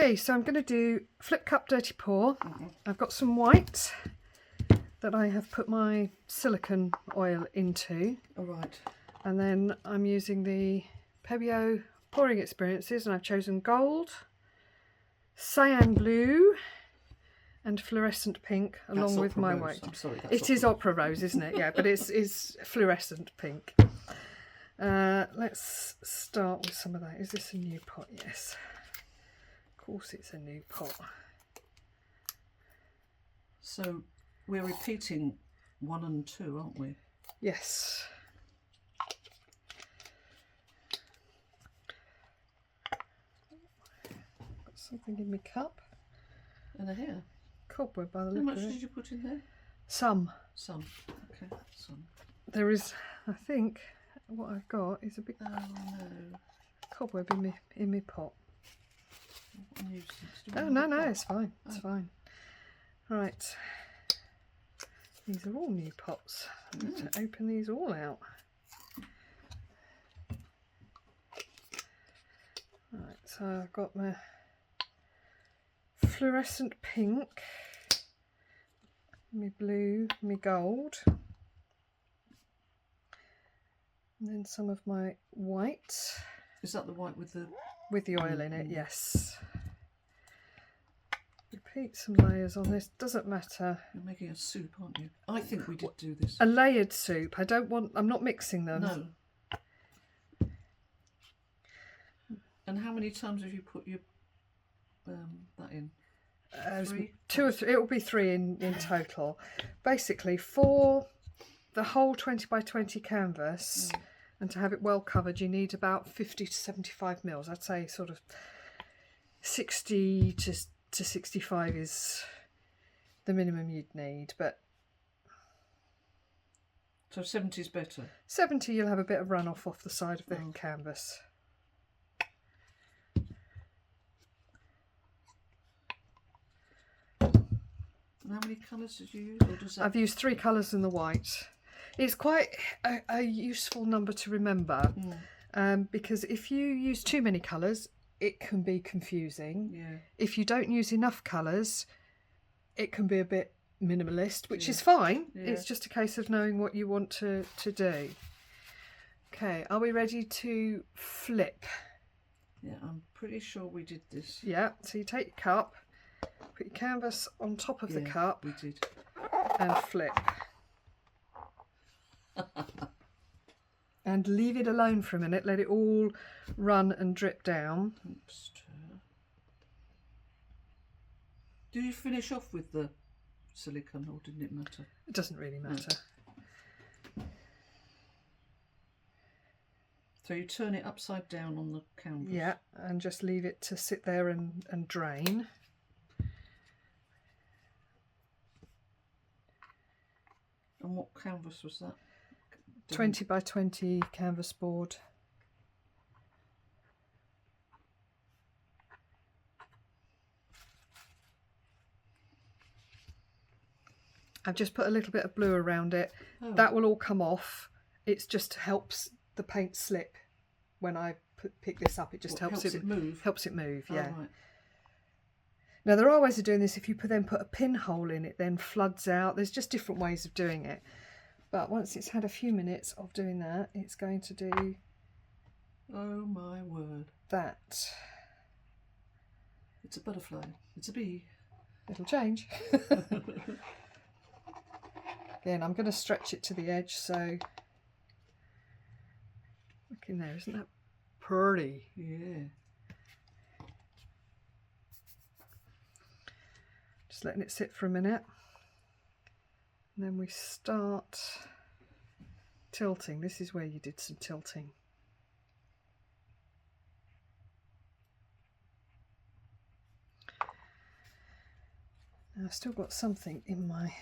Okay, so I'm going to do Flip Cup Dirty Pour. I've got some white that I have put my silicone oil into. All right. And then I'm using the Pebeo pouring experiences, and I've chosen gold, cyan blue and fluorescent pink along with my Rose. white. I'm sorry, It is opera rose, isn't it? Yeah, but it's fluorescent pink. Let's start with some of that. Is this a new pot? Yes. Of course it's a new pot. So we're repeating 1 and 2, aren't we? Yes. Got something in my cup. And a hair. Cobweb by the How look much of it. did you put in there? Some. Some. Okay, some. There is, I think, what I've got is a big no. cobweb in my pot. What a nuisance. Oh, no, it's fine. It's fine. Right. These are all new pots. I need to open these all out. Right, so I've got my fluorescent pink, my blue, my gold, and then some of my white. Is that the white with the oil in it? Yes. Repeat some layers on this, doesn't matter. You're making a soup, aren't you? I think we did do this. A layered soup. I'm not mixing them. No. And how many times have you put your that in? 3? 2 or 3. It will be 3 in total. Basically, for the whole 20 by 20 canvas, and to have it well covered, you need about 50 to 75 mils. I'd say sort of 60 to 65 is the minimum you'd need, but so 70 is better. 70, you'll have a bit of runoff off the side of the canvas. And how many colours did you use? Or does that... I've used 3 colours in the white. It's quite a useful number to remember, because if you use too many colours, it can be confusing. Yeah. If you don't use enough colours, it can be a bit minimalist, which is fine. Yeah. It's just a case of knowing what you want to do. Okay, are we ready to flip? Yeah, I'm pretty sure we did this. Yeah, so you take your cup, put your canvas on top of the cup, we did. and flip. And leave it alone for a minute, let it all run and drip down. Oops. Do you finish off with the silicone, or didn't it matter? It doesn't really matter. No. So you turn it upside down on the canvas? Yeah, and just leave it to sit there and drain. And what canvas was that? 20 by 20 canvas board. I've just put a little bit of blue around it. Oh. That will all come off. It just helps the paint slip when I pick this up. It just helps it move. Helps it move, yeah. Oh, right. Now there are ways of doing this. If you then put a pinhole in, it then floods out. There's just different ways of doing it. But once it's had a few minutes of doing that, it's going to do... Oh my word. That. It's a butterfly. It's a bee. It'll change. Again, I'm going to stretch it to the edge, so... Look in there, isn't that pretty? Yeah. Just letting it sit for a minute. And then we start tilting. This is where you did some tilting. Now I've still got something in my...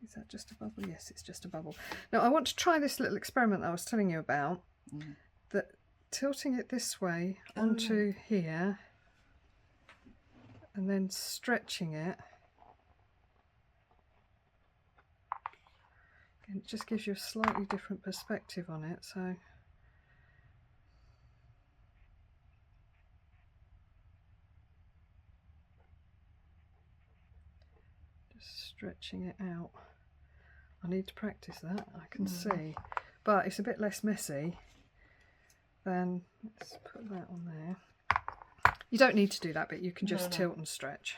Is that just a bubble? Yes, it's just a bubble. Now I want to try this little experiment that I was telling you about. That tilting it this way onto here and then stretching it. And it just gives you a slightly different perspective on it. So stretching it out. I need to practice that, I can see. But it's a bit less messy than, let's put that on there. You don't need to do that bit, you can just tilt and stretch.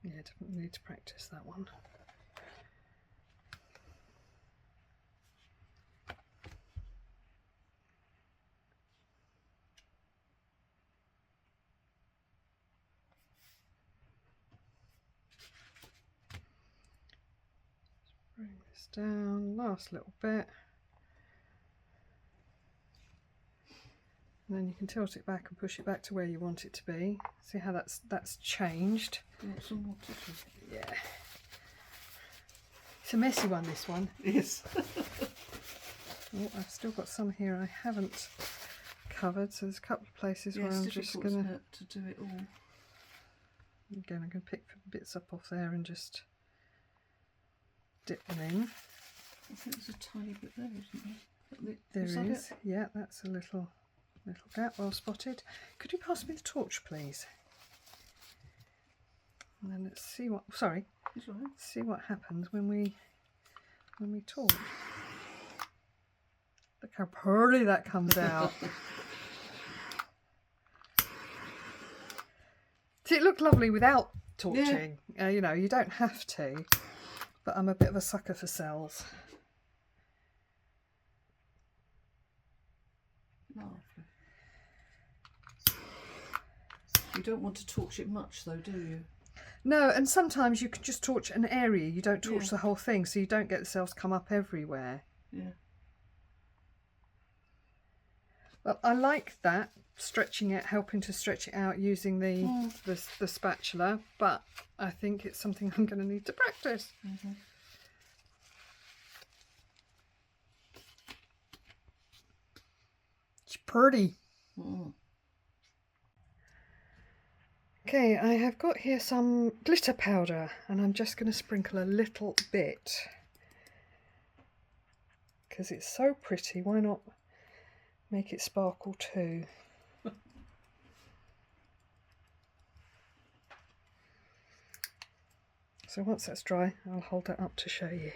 Yeah, definitely need to practice that one. Bring this down, last little bit. And then you can tilt it back and push it back to where you want it to be. See how that's changed? You want some more tissue? Yeah. It's a messy one, this one. Yes. Oh, I've still got some here I haven't covered, so there's a couple of places where I'm just going to do it all. Again, I'm going to pick bits up off there and just dip them in. I think there's a tiny bit there, isn't there? There is. Yeah, that's a little gap, well spotted. Could you pass me the torch, please? And then let's see what. Sorry. That's all right. See what happens when we torch. Look how pretty that comes out. See, it looked lovely without torching. Yeah. You know, you don't have to, but I'm a bit of a sucker for cells. Lovely. You don't want to torch it much though, do you? No, and sometimes you can just torch an area, you don't torch the whole thing, so you don't get the cells come up everywhere. Yeah. Well, I like that, stretching it, helping to stretch it out using the spatula, but I think it's something I'm going to need to practice. It's pretty. Okay, I have got here some glitter powder and I'm just going to sprinkle a little bit because it's so pretty. Why not make it sparkle too? So once that's dry, I'll hold that up to show you.